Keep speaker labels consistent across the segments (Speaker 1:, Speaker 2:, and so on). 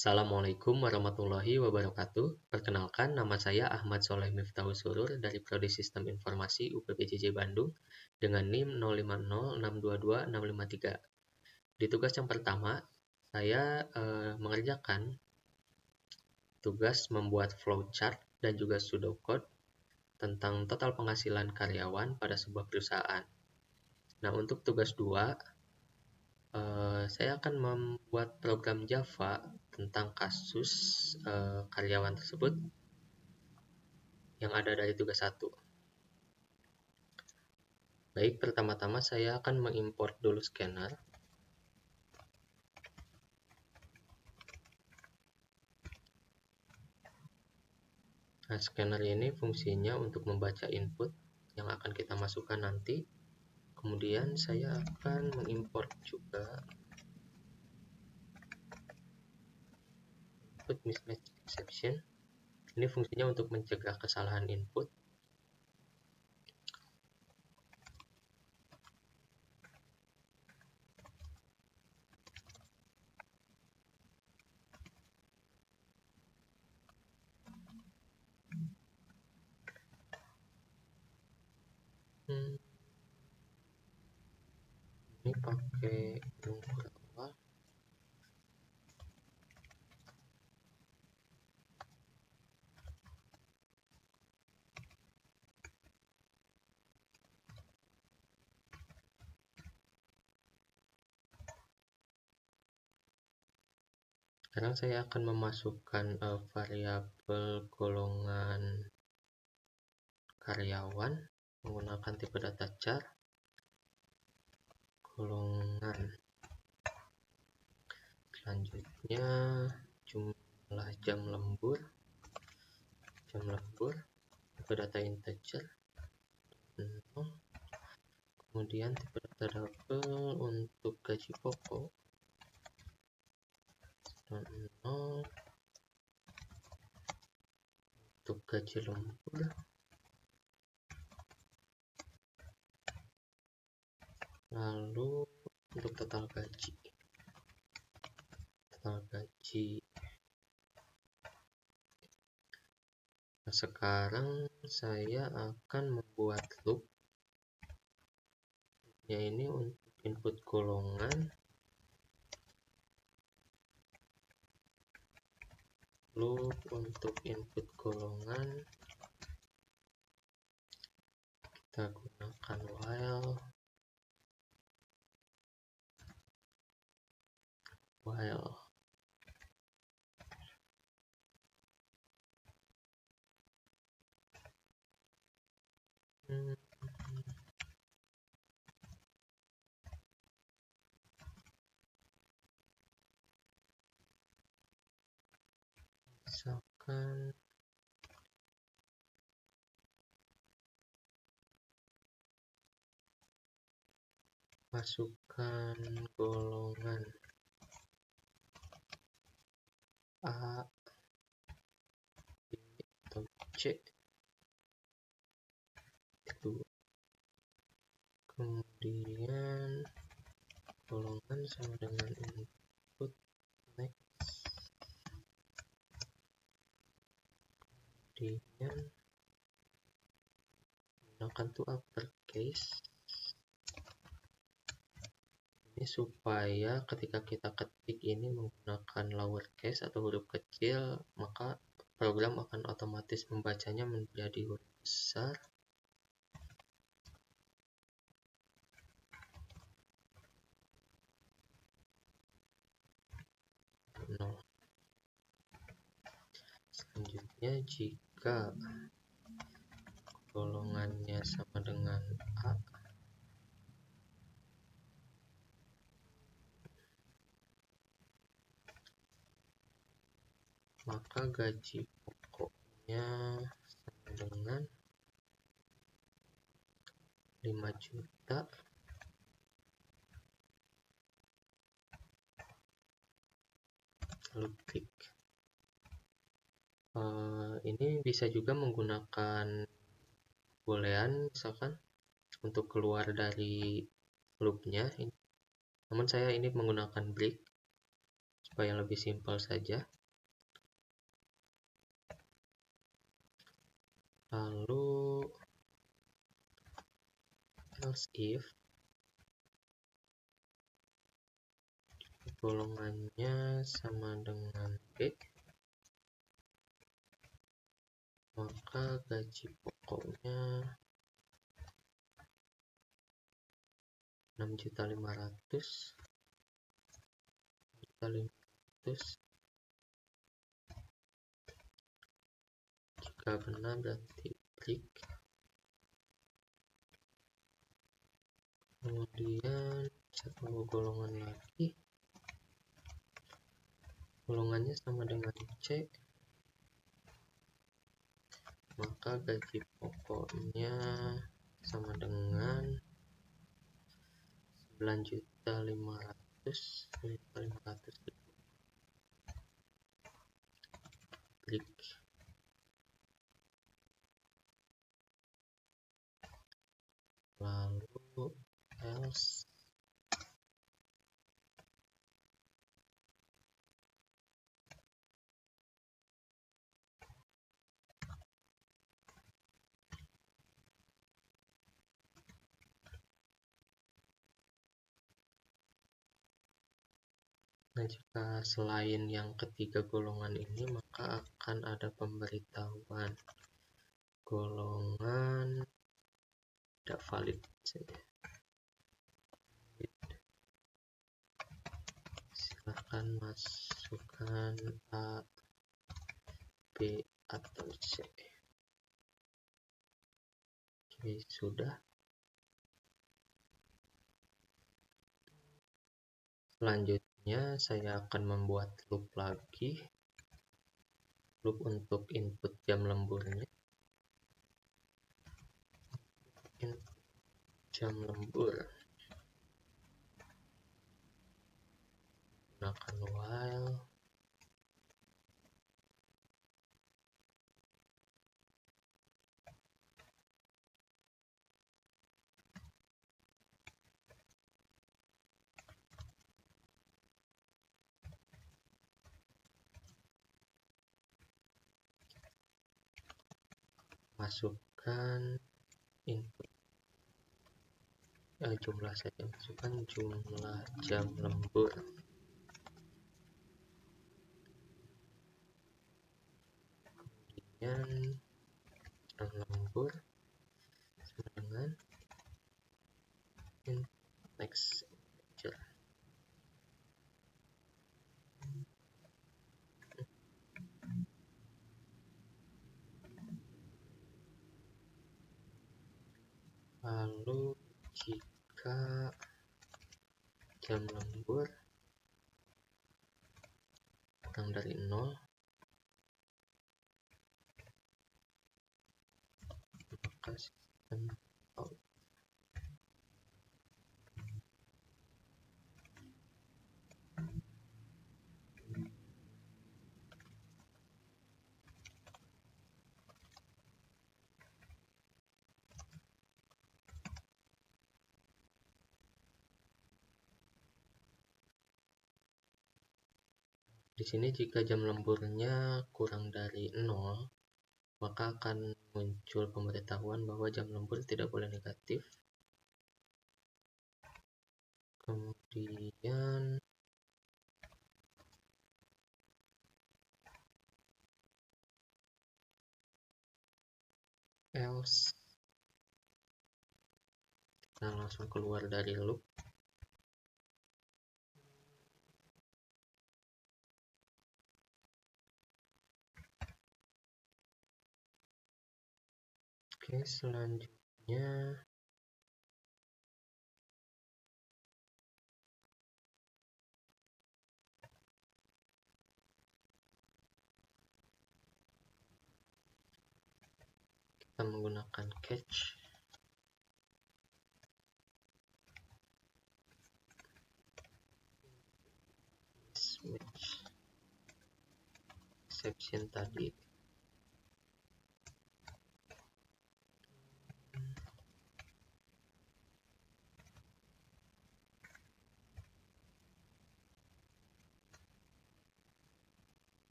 Speaker 1: Assalamualaikum warahmatullahi wabarakatuh. Perkenalkan, nama saya Ahmad Soleh Miftahul Surur dari Prodi Sistem Informasi UPPJJ Bandung dengan NIM 0506226553. Di tugas yang pertama, saya mengerjakan tugas membuat flowchart dan juga pseudocode tentang total penghasilan karyawan pada sebuah perusahaan. Nah, untuk tugas 2, saya akan membuat program Java tentang kasus karyawan tersebut yang ada dari tugas 1. Baik, pertama-tama saya akan mengimport dulu scanner. Nah, scanner ini fungsinya untuk membaca input yang akan kita masukkan nanti. Kemudian saya akan mengimport juga input mismatch exception. Ini fungsinya untuk mencegah kesalahan input. Ini pakai ungkur awal. Sekarang saya akan memasukkan variabel golongan karyawan menggunakan tipe data char golongan. Selanjutnya jumlah jam lembur tipe data integer 0. Kemudian tipe data double untuk gaji pokok 0. Untuk gaji lembur lalu untuk total gaji. Nah, sekarang saya akan membuat loop. Ini untuk input golongan, loop untuk input golongan kita gunakan while misalkan masukkan golongan A, B, atau C itu. Kemudian golongan sama dengan input next. Kemudian gunakan to uppercase. Ini supaya ketika kita ketik ini menggunakan lowercase atau huruf kecil, maka program akan otomatis membacanya menjadi huruf besar. Selanjutnya, jika golongannya sama dengan A, maka gaji pokoknya sama dengan 5 juta. Lalu klik. Ini bisa juga menggunakan boolean misalkan untuk keluar dari loopnya, namun saya ini menggunakan break supaya lebih simpel saja. Lalu else if golongannya sama dengan B, maka gaji pokoknya 6.500.000. Jika benar berarti klik. Kemudian satu golongan lagi, golongannya sama dengan C, maka gaji pokoknya sama dengan 9.500.000. Klik. Lalu else Nah, jika selain yang ketiga golongan ini, maka akan ada pemberitahuan golongan tidak valid saja. Silahkan masukkan A, B, atau C. Oke, sudah. Selanjutnya saya akan membuat loop lagi, loop untuk input jam lemburnya. Input jam lembur, gunakan while. Masukkan input jumlah saja, masukkan jumlah jam lembur. Kemudian jam lembur sama dengan next integer. Lalu jika jam lembur kurang dari 0, maka sistem out. Di sini jika jam lemburnya kurang dari 0, maka akan muncul pemberitahuan bahwa jam lembur tidak boleh negatif. Kemudian else, kita langsung keluar dari loop. Oke, selanjutnya kita menggunakan catch. Switch exception tadi.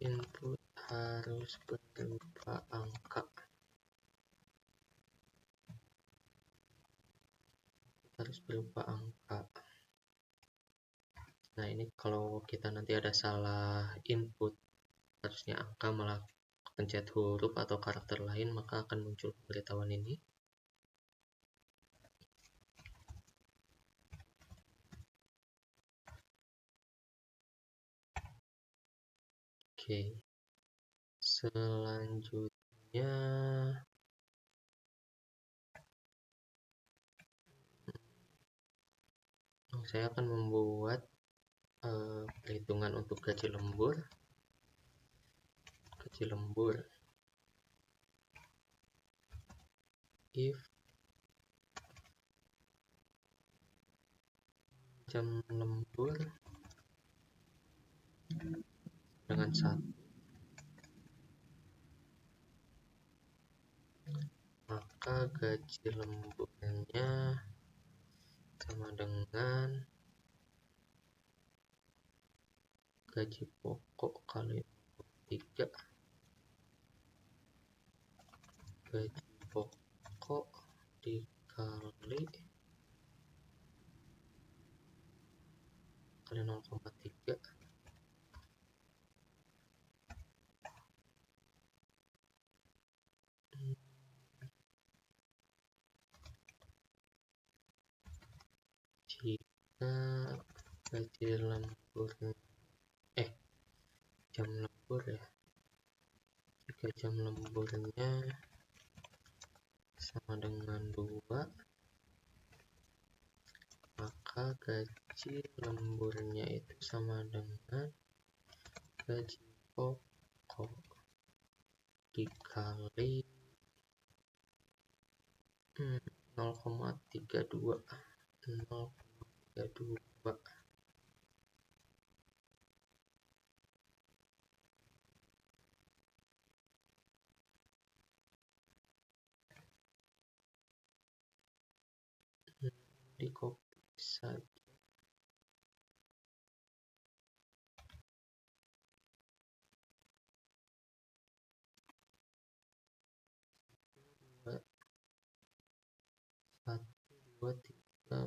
Speaker 1: input harus berupa angka. Nah, ini kalau kita nanti ada salah input, harusnya angka malah pencet huruf atau karakter lain, maka akan muncul pemberitahuan ini. Oke, selanjutnya saya akan membuat perhitungan untuk gaji lembur. If jam lembur dengan 1, maka gaji lemburnya sama dengan gaji pokok kali 3. Gaji pokok dikali 0,3. Jika gaji lembur jam lembur ya, jika jam lemburnya sama dengan 2, maka gaji lemburnya itu sama dengan gaji pokok dikali 0,32. Di copy saja. Satu, dua, tiga,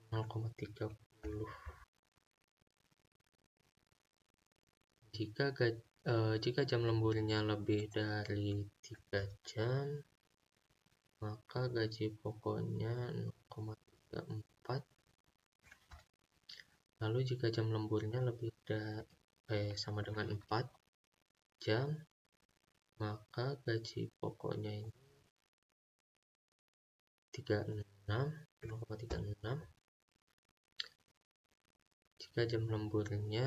Speaker 1: 0,30. Jika jam lemburnya lebih dari 3 jam, maka gaji pokoknya 0,34. Lalu jika jam lemburnya sama dengan 4 jam, maka gaji pokoknya ini 0,36. Jika jam lemburnya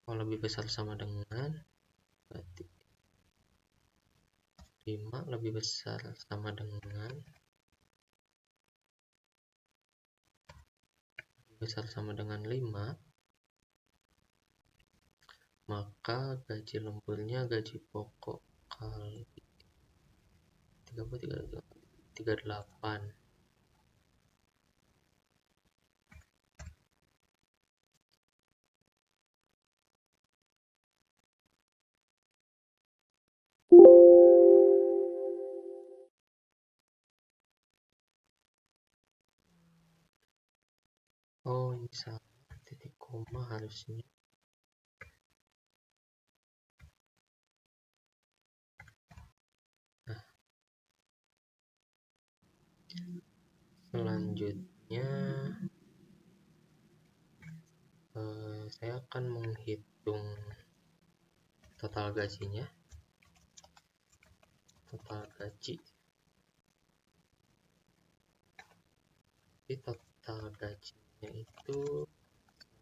Speaker 1: lebih besar sama dengan, berarti 5 lebih besar sama dengan 5, maka gaji lemburnya gaji pokok kali 38. Oh, ini salah, titik koma harusnya. Nah, selanjutnya saya akan menghitung total gajinya. Total gaji. Jadi total gajinya itu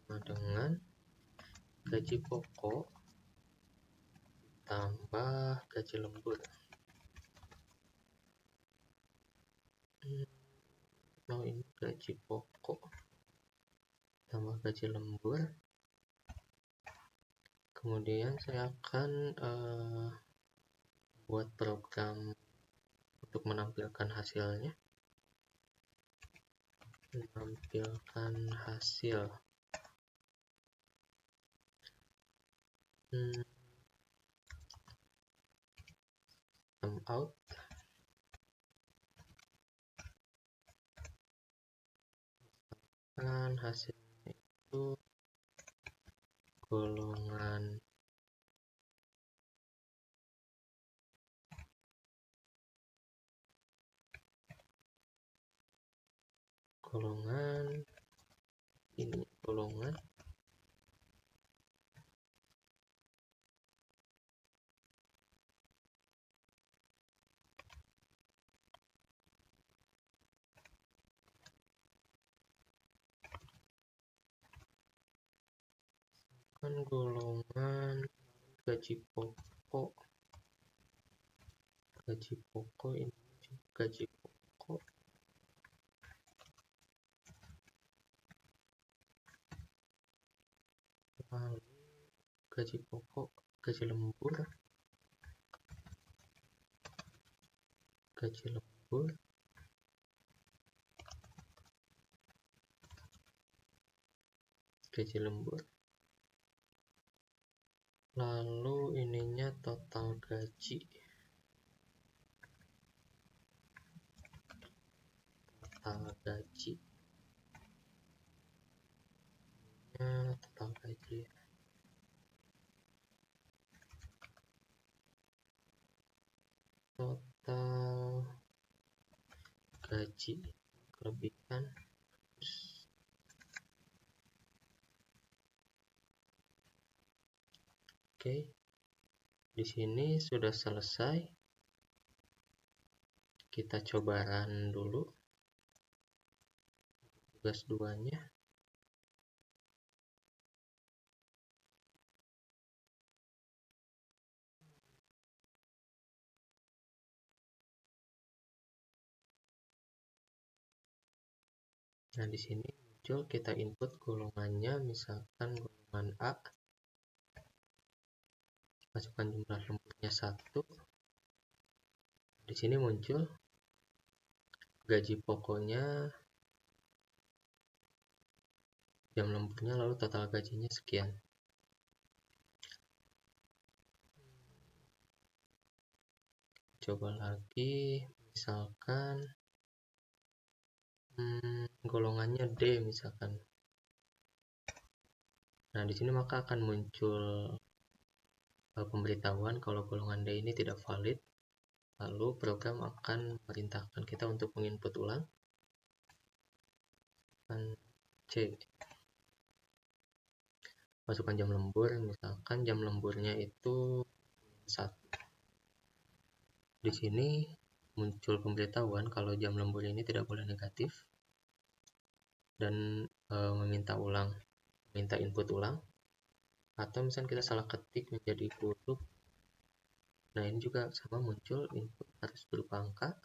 Speaker 1: sama dengan gaji pokok tambah gaji lembur. Ini gaji pokok tambah gaji lembur Kemudian saya akan buat program untuk menampilkan hasilnya. Menampilkan hasil. System out. Dan hasilnya itu golongan ini golongan golongan gaji pokok ini gaji pokok lalu gaji pokok, gaji lembur, lalu ininya total gaji, total gaji kelebihan. Oke, di sini sudah selesai. Kita coba run dulu tugas 2-nya. Nah, di sini muncul, kita input golongannya, misalkan golongan A. Masukkan jumlah lemburnya 1. Di sini muncul gaji pokoknya, jam lemburnya, lalu total gajinya sekian. Coba lagi, misalkan golongannya D misalkan. Nah, di sini maka akan muncul pemberitahuan kalau golongan D ini tidak valid. Lalu program akan memerintahkan kita untuk menginput ulang. C. Masukkan jam lembur, misalkan jam lemburnya itu 1. Di sini muncul pemberitahuan kalau jam lembur ini tidak boleh negatif dan meminta input ulang. Atau misalnya kita salah ketik menjadi huruf. Nah, ini juga sama, muncul input harus berupa angka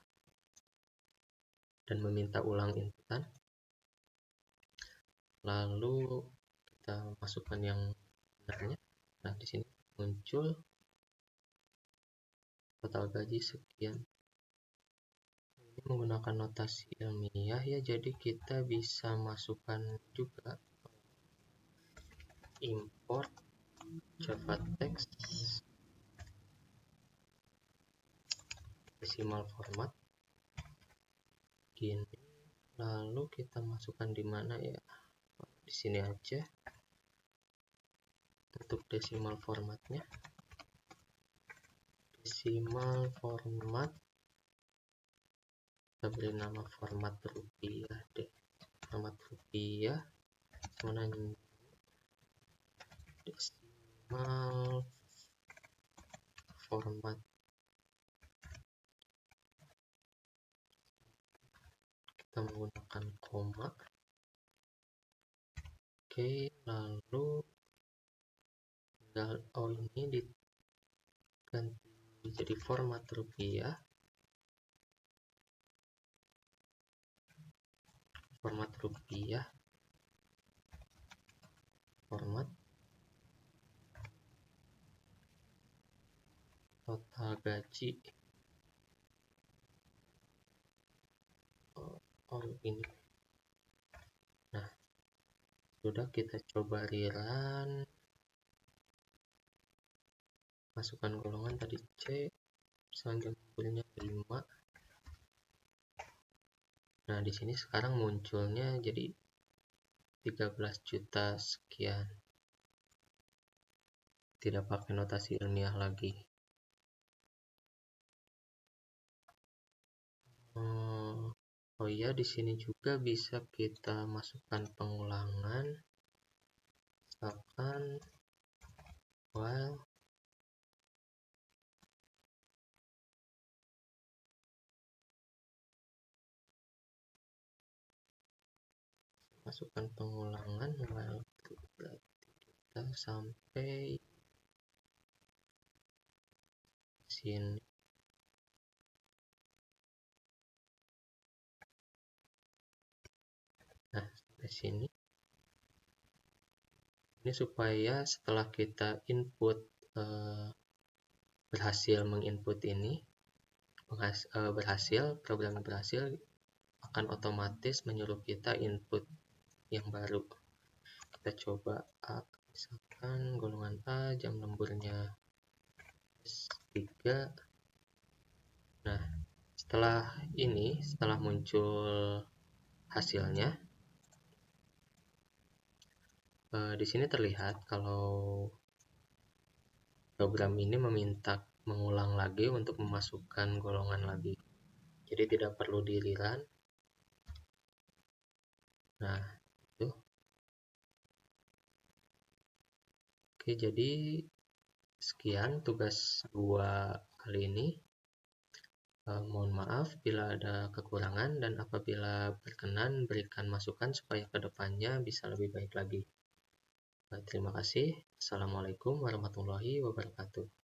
Speaker 1: dan meminta ulang inputan. Lalu kita masukkan yang benarnya. Nah, di sini muncul total gaji sekian. Ini menggunakan notasi ilmiah ya, jadi kita bisa masukkan juga import Java text decimal format gini. Lalu kita masukkan di mana ya? Di sini aja untuk decimal formatnya. Decimal format, kita beri nama format rupiah deh. Format rupiah mana decimal format. Kita menggunakan koma. Oke, lalu tinggal ini diganti jadi format rupiah. Format rupiah, format total gaji. Oh ini. Nah, sudah, kita coba rerun. Masukkan golongan tadi C, selanjutnya lemburnya 5. Nah, di sini sekarang munculnya jadi 13 juta sekian. Tidak pakai notasi ilmiah lagi. Oh iya, di sini juga bisa kita masukkan pengulangan. Misalkan while masukkan pengulangan while kita sampai sini. Nah, sampai sini. Ini supaya setelah kita input berhasil menginput ini, programnya berhasil, akan otomatis menyuruh kita input yang baru. Kita coba A, misalkan golongan A, jam lemburnya 3. Nah, setelah muncul hasilnya, di sini terlihat kalau program ini meminta mengulang lagi untuk memasukkan golongan lagi. Jadi tidak perlu di rerun. Nah, itu. Oke, jadi sekian tugas 2 kali ini. Mohon maaf bila ada kekurangan, dan apabila berkenan berikan masukan supaya kedepannya bisa lebih baik lagi. Terima kasih. Assalamualaikum warahmatullahi wabarakatuh.